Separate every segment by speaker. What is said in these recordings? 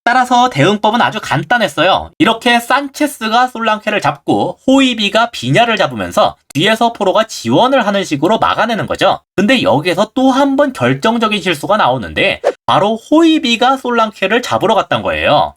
Speaker 1: 따라서 대응법은 아주 간단했어요. 이렇게 산체스가 솔랑케를 잡고 호이비가 비냐를 잡으면서 뒤에서 포로가 지원을 하는 식으로 막아내는 거죠. 근데 여기에서 또 한 번 결정적인 실수가 나오는데 바로 호이비가 솔랑케를 잡으러 갔단 거예요.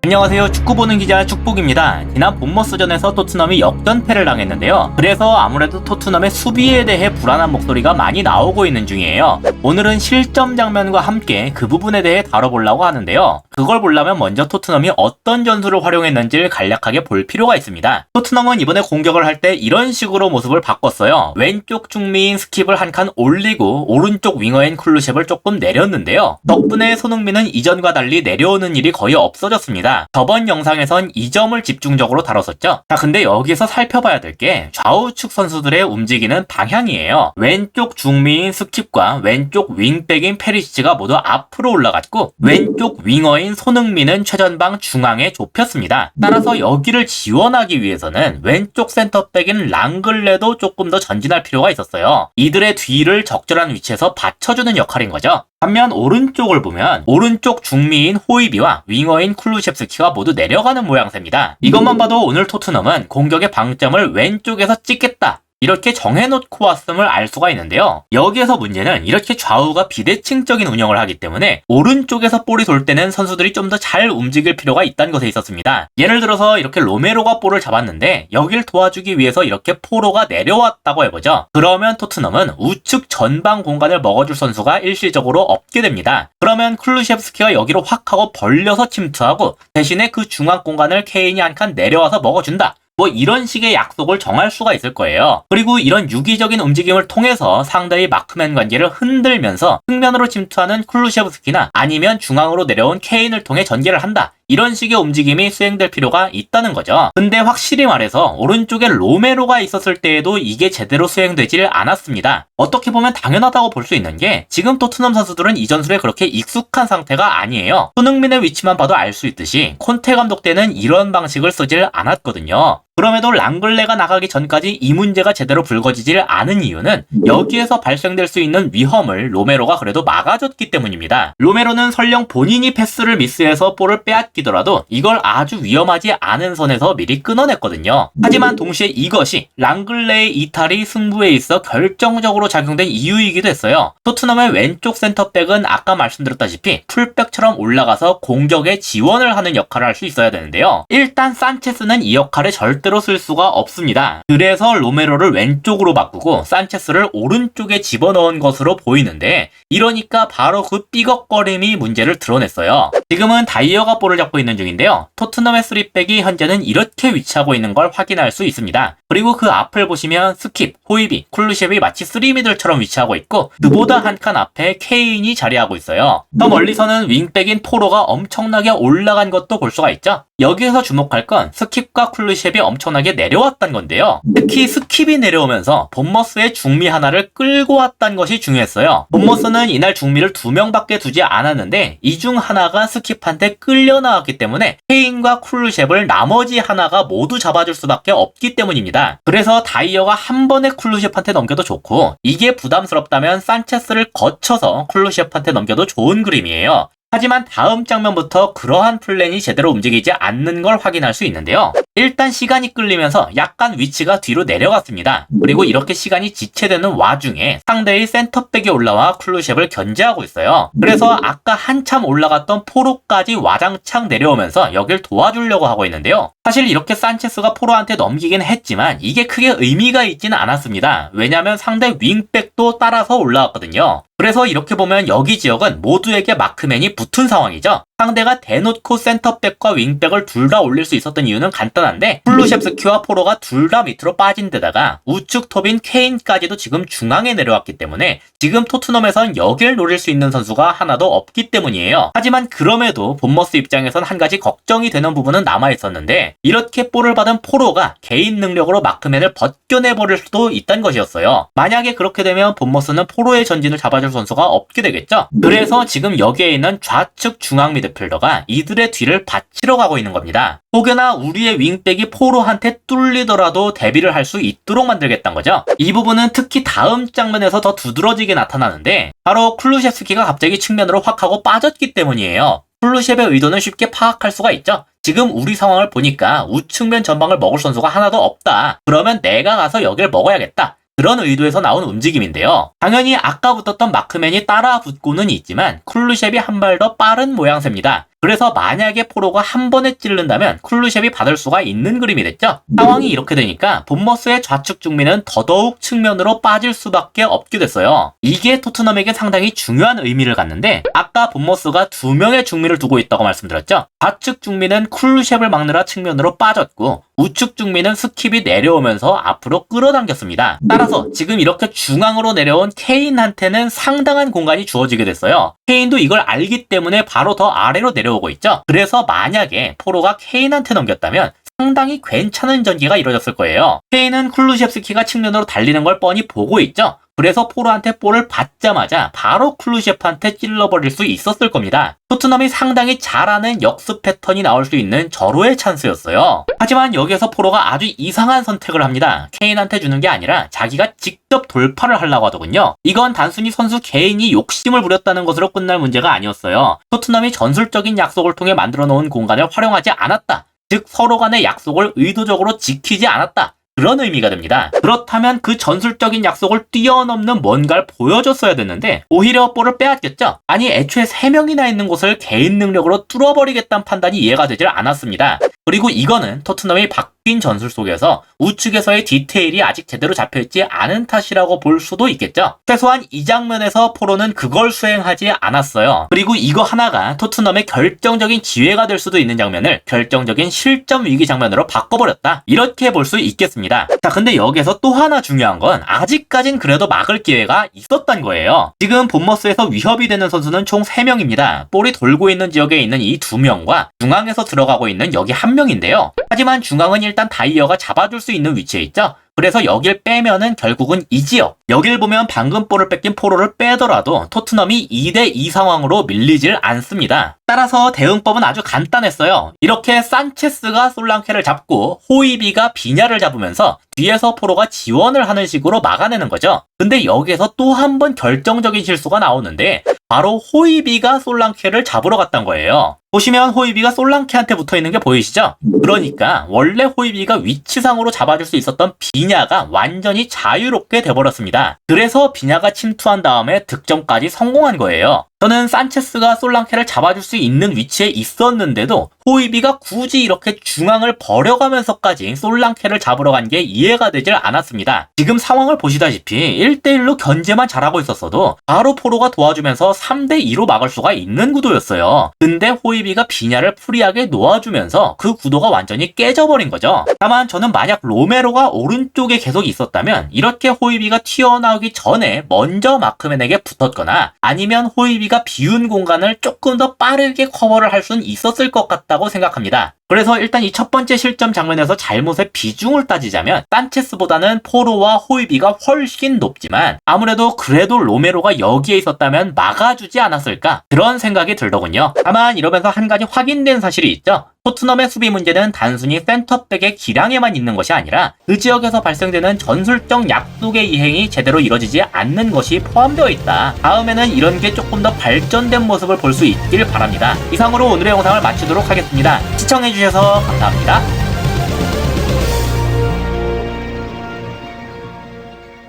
Speaker 1: 안녕하세요. 축구 보는 기자 축복입니다. 지난 본머스전에서 토트넘이 역전패를 당했는데요. 그래서 아무래도 토트넘의 수비에 대해 불안한 목소리가 많이 나오고 있는 중이에요. 오늘은 실점 장면과 함께 그 부분에 대해 다뤄보려고 하는데요. 그걸 보려면 먼저 토트넘이 어떤 전술을 활용했는지를 간략하게 볼 필요가 있습니다. 토트넘은 이번에 공격을 할 때 이런 식으로 모습을 바꿨어요. 왼쪽 중미인 스킵을 한 칸 올리고 오른쪽 윙어인 쿨루셉을 조금 내렸는데요. 덕분에 손흥민은 이전과 달리 내려오는 일이 거의 없어졌습니다. 저번 영상에선 이 점을 집중적으로 다뤘었죠. 자, 근데 여기서 살펴봐야 될 게 좌우측 선수들의 움직이는 방향이에요. 왼쪽 중미인 스킵과 왼쪽 윙백인 페리시치가 모두 앞으로 올라갔고 왼쪽 윙어인 손흥민은 최전방 중앙에 좁혔습니다. 따라서 여기를 지원하기 위해서는 왼쪽 센터백인 랑글레도 조금 더 전진할 필요가 있었어요. 이들의 뒤를 적절한 위치에서 받쳐주는 역할인 거죠. 반면 오른쪽을 보면 오른쪽 중미인 호이비와 윙어인 쿨루셉스키가 모두 내려가는 모양새입니다. 이것만 봐도 오늘 토트넘은 공격의 방점을 왼쪽에서 찍겠다, 이렇게 정해놓고 왔음을 알 수가 있는데요. 여기에서 문제는 이렇게 좌우가 비대칭적인 운영을 하기 때문에 오른쪽에서 볼이 돌 때는 선수들이 좀 더 잘 움직일 필요가 있다는 것에 있었습니다. 예를 들어서 이렇게 로메로가 볼을 잡았는데 여길 도와주기 위해서 이렇게 포로가 내려왔다고 해보죠. 그러면 토트넘은 우측 전방 공간을 먹어줄 선수가 일시적으로 없게 됩니다. 그러면 쿨루셉스키가 여기로 확 하고 벌려서 침투하고 대신에 그 중앙 공간을 케인이 한 칸 내려와서 먹어준다, 뭐 이런 식의 약속을 정할 수가 있을 거예요. 그리고 이런 유기적인 움직임을 통해서 상대의 마크맨 관계를 흔들면서 측면으로 침투하는 쿨루셰브스키나 아니면 중앙으로 내려온 케인을 통해 전개를 한다, 이런 식의 움직임이 수행될 필요가 있다는 거죠. 근데 확실히 말해서 오른쪽에 로메로가 있었을 때에도 이게 제대로 수행되질 않았습니다. 어떻게 보면 당연하다고 볼 수 있는 게 지금 토트넘 선수들은 이 전술에 그렇게 익숙한 상태가 아니에요. 손흥민의 위치만 봐도 알 수 있듯이 콘테 감독 때는 이런 방식을 쓰질 않았거든요. 그럼에도 랑글레가 나가기 전까지 이 문제가 제대로 불거지질 않은 이유는 여기에서 발생될 수 있는 위험을 로메로가 그래도 막아줬기 때문입니다. 로메로는 설령 본인이 패스를 미스해서 볼을 빼앗기더라도 이걸 아주 위험하지 않은 선에서 미리 끊어냈거든요. 하지만 동시에 이것이 랑글레의 이탈이 승부에 있어 결정적으로 작용된 이유이기도 했어요. 토트넘의 왼쪽 센터백은 아까 말씀드렸다시피 풀백처럼 올라가서 공격에 지원을 하는 역할을 할 수 있어야 되는데요. 일단 산체스는 이 역할에 절대로 쓸 수가 없습니다. 그래서 로메로를 왼쪽으로 바꾸고 산체스를 오른쪽에 집어넣은 것으로 보이는데 이러니까 바로 그 삐걱거림이 문제를 드러냈어요. 지금은 다이어가 볼을 잡고 있는 중인데요. 토트넘의 3백이 현재는 이렇게 위치하고 있는 걸 확인할 수 있습니다. 그리고 그 앞을 보시면 스킵, 호이비, 쿨루셉이 마치 3미들처럼 위치하고 있고 그보다 한 칸 앞에 케인이 자리하고 있어요. 더 멀리서는 윙백인 포로가 엄청나게 올라간 것도 볼 수가 있죠. 여기에서 주목할 건 스킵과 쿨루셉이 엄청나게 내려왔단 건데요. 특히 스킵이 내려오면서 본머스의 중미 하나를 끌고 왔단 것이 중요했어요. 본머스는 이날 중미를 2명밖에 두지 않았는데 이 중 하나가 스킵한테 끌려 나왔기 때문에 케인과 쿨루셉을 나머지 하나가 모두 잡아줄 수밖에 없기 때문입니다. 그래서 다이어가 한 번에 쿨루셉한테 넘겨도 좋고 이게 부담스럽다면 산체스를 거쳐서 쿨루셉한테 넘겨도 좋은 그림이에요. 하지만 다음 장면부터 그러한 플랜이 제대로 움직이지 않는 걸 확인할 수 있는데요. 일단 시간이 끌리면서 약간 위치가 뒤로 내려갔습니다. 그리고 이렇게 시간이 지체되는 와중에 상대의 센터백이 올라와 쿨루셉을 견제하고 있어요. 그래서 아까 한참 올라갔던 포로까지 와장창 내려오면서 여길 도와주려고 하고 있는데요. 사실 이렇게 산체스가 포로한테 넘기긴 했지만 이게 크게 의미가 있지는 않았습니다. 왜냐하면 상대 윙백도 따라서 올라왔거든요. 그래서 이렇게 보면 여기 지역은 모두에게 마크맨이 붙은 상황이죠. 상대가 대놓고 센터백과 윙백을 둘 다 올릴 수 있었던 이유는 간단한데 쿨루셉스키와 포로가 둘 다 밑으로 빠진 데다가 우측 톱인 케인까지도 지금 중앙에 내려왔기 때문에 지금 토트넘에선 여길 노릴 수 있는 선수가 하나도 없기 때문이에요. 하지만 그럼에도 본머스 입장에선 한 가지 걱정이 되는 부분은 남아있었는데 이렇게 볼을 받은 포로가 개인 능력으로 마크맨을 벗겨내버릴 수도 있다는 것이었어요. 만약에 그렇게 되면 본머스는 포로의 전진을 잡아줄 선수가 없게 되겠죠. 그래서 지금 여기에 있는 좌측 중앙 미드 미드필더가 이들의 뒤를 받치러 가고 있는 겁니다. 혹여나 우리의 윙백이 포로한테 뚫리더라도 대비를 할 수 있도록 만들겠다는 거죠. 이 부분은 특히 다음 장면에서 더 두드러지게 나타나는데 바로 쿨루셰프스키가 갑자기 측면으로 확 하고 빠졌기 때문이에요. 쿨루셰프의 의도는 쉽게 파악할 수가 있죠. 지금 우리 상황을 보니까 우측면 전방을 먹을 선수가 하나도 없다. 그러면 내가 가서 여길 먹어야겠다. 그런 의도에서 나온 움직임인데요. 당연히 아까 붙었던 마크맨이 따라 붙고는 있지만 쿨루셰프이 한 발 더 빠른 모양새입니다. 그래서 만약에 포로가 한 번에 찌른다면 쿨루셰프이 받을 수가 있는 그림이 됐죠. 상황이 이렇게 되니까 본머스의 좌측 중미는 더더욱 측면으로 빠질 수밖에 없게 됐어요. 이게 토트넘에게 상당히 중요한 의미를 갖는데 아까 본머스가 2명의 중미를 두고 있다고 말씀드렸죠. 좌측 중미는 쿨루셰프를 막느라 측면으로 빠졌고 우측 중미는 스킵이 내려오면서 앞으로 끌어당겼습니다. 따라서 지금 이렇게 중앙으로 내려온 케인한테는 상당한 공간이 주어지게 됐어요. 케인도 이걸 알기 때문에 바로 더 아래로 내려오고 있죠. 그래서 만약에 포로가 케인한테 넘겼다면 상당히 괜찮은 전개가 이루어졌을 거예요. 케인은 쿨루셰프스키가 측면으로 달리는 걸 뻔히 보고 있죠. 그래서 포로한테 볼을 받자마자 바로 쿨루셰프한테 찔러버릴 수 있었을 겁니다. 토트넘이 상당히 잘하는 역습 패턴이 나올 수 있는 절호의 찬스였어요. 하지만 여기에서 포로가 아주 이상한 선택을 합니다. 케인한테 주는 게 아니라 자기가 직접 돌파를 하려고 하더군요. 이건 단순히 선수 개인이 욕심을 부렸다는 것으로 끝날 문제가 아니었어요. 토트넘이 전술적인 약속을 통해 만들어 놓은 공간을 활용하지 않았다. 즉 서로 간의 약속을 의도적으로 지키지 않았다. 그런 의미가 됩니다. 그렇다면 그 전술적인 약속을 뛰어넘는 뭔가를 보여줬어야 됐는데 오히려 볼을 빼앗겼죠. 아니 애초에 3명이나 있는 곳을 개인 능력으로 뚫어버리겠다는 판단이 이해가 되질 않았습니다. 그리고 이거는 토트넘이 바뀐 전술 속에서 우측에서의 디테일이 아직 제대로 잡혀있지 않은 탓이라고 볼 수도 있겠죠. 최소한 이 장면에서 포로는 그걸 수행하지 않았어요. 그리고 이거 하나가 토트넘의 결정적인 기회가 될 수도 있는 장면을 결정적인 실점 위기 장면으로 바꿔버렸다. 이렇게 볼 수 있겠습니다. 자, 근데 여기서 또 하나 중요한 건 아직까진 그래도 막을 기회가 있었단 거예요. 지금 본머스에서 위협이 되는 선수는 총 3명입니다. 볼이 돌고 있는 지역에 있는 이 2명과 중앙에서 들어가고 있는 여기 1명인데요. 하지만 중앙은 일단 다이어가 잡아줄 수 있는 위치에 있죠. 그래서 여길 빼면은 결국은 이 지역, 여길 보면 방금 볼을 뺏긴 포로를 빼더라도 토트넘이 2대2 상황으로 밀리질 않습니다. 따라서 대응법은 아주 간단했어요. 이렇게 산체스가 솔랑케를 잡고 호이비가 비냐를 잡으면서 뒤에서 포로가 지원을 하는 식으로 막아내는 거죠. 근데 여기에서 또 한 번 결정적인 실수가 나오는데 바로 호이비가 솔랑케를 잡으러 갔단 거예요. 보시면 호이비가 솔랑케한테 붙어있는 게 보이시죠? 그러니까 원래 호이비가 위치상으로 잡아줄 수 있었던 비냐가 완전히 자유롭게 돼버렸습니다. 그래서 비냐가 침투한 다음에 득점까지 성공한 거예요. 저는 산체스가 솔랑케를 잡아줄 수 있는 위치에 있었는데도 호이비가 굳이 이렇게 중앙을 버려가면서까지 솔랑케를 잡으러 간 게 이해가 되질 않았습니다. 지금 상황을 보시다시피 1대1로 견제만 잘하고 있었어도 바로 포로가 도와주면서 3대2로 막을 수가 있는 구도였어요. 근데 호이비가 비냐를 프리하게 놓아주면서 그 구도가 완전히 깨져버린 거죠. 다만 저는 만약 로메로가 오른쪽에 계속 있었다면 이렇게 호이비가 튀어나오기 전에 먼저 마크맨에게 붙었거나 아니면 호이비가 비운 공간을 조금 더 빠르게 커버를 할 수는 있었을 것 같다고 생각합니다. 그래서 일단 이 첫 번째 실점 장면에서 잘못의 비중을 따지자면 산체스보다는 포로와 호이비가 훨씬 높지만 아무래도 그래도 로메로가 여기에 있었다면 막아주지 않았을까 그런 생각이 들더군요. 다만 이러면서 한 가지 확인된 사실이 있죠. 토트넘의 수비 문제는 단순히 센터백의 기량에만 있는 것이 아니라 그 지역에서 발생되는 전술적 약속의 이행이 제대로 이뤄지지 않는 것이 포함되어 있다. 다음에는 이런 게 조금 더 발전된 모습을 볼 수 있길 바랍니다. 이상으로 오늘의 영상을 마치도록 하겠습니다. 시청해주셔서 감사합니다.